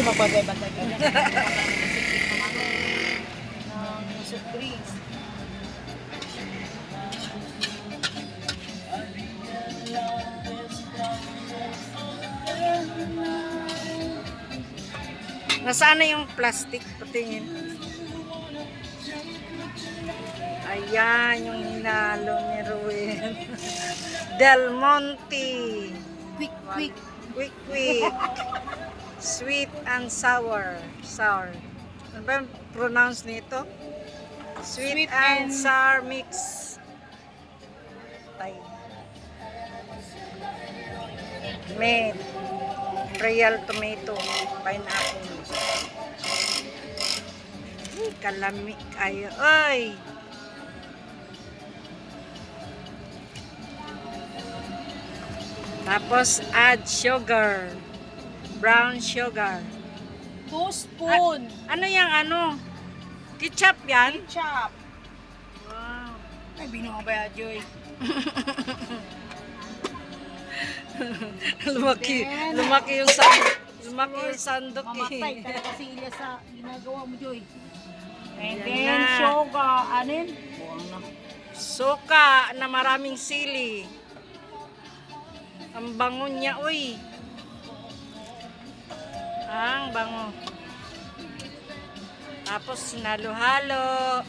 magbagay-bagay ka na. Ng surprise. Nasaan na yung plastic? Patingin. Ayan, yung hinalo ni Ruel. Del Monte. Quick, quick. Quick, quick. Sweet and sour. Sour. Ano ba yung pronounce nito? Sweet, Sweet and and sour mix. Tay. Made. Real tomato. Pineapple. Ay, kalami kayo. Ay! Tapos, add sugar. Brown sugar. 2 spoon. Ano yung ano? Ketchup yan? Ketchup. Wow. Ay, binuha ba ya, Joy? lumaki yung sandok. Lumaki yung sandok Mamatay eh. talaga si Ilya sa ginagawa mo, Joy. And Yan then, na. sugar. Anin? Buwang na. Suka na maraming sili. Ang bango niya, uy. Ang bango. Tapos sinalo-halo.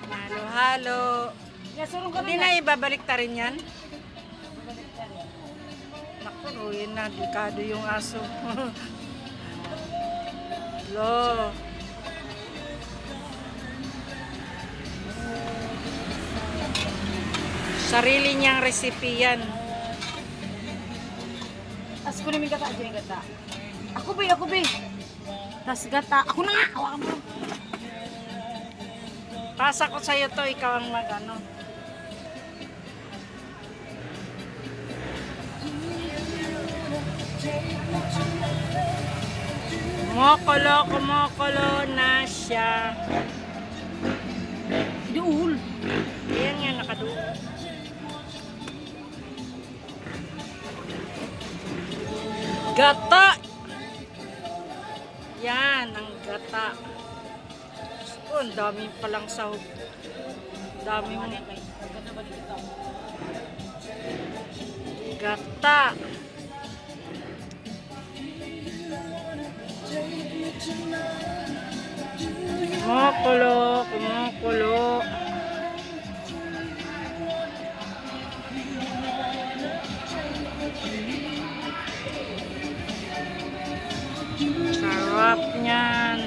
Halo-halo. Yeah, surong ka Hindi na. na ibabalik ta rin yan. Naku, ruin na. Delikado yung aso. Lo. Sarili niyang recipe yan. Tas ko namin gata, Joy, gata. Ako ba? Tas gata. Ako na nga. Hawakan mo. Pasa ko sa'yo to, ikaw ang mag-ano. Kumukulo na siya. Duul. Ayan nga, nakadulo. Gata! Yan, ang gata. Oh, ang dami palang sahog. Dami mo. Gata. Kumukulo. Sarap niyan.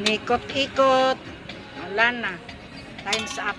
Nikot-ikot. Wala na. Time's up.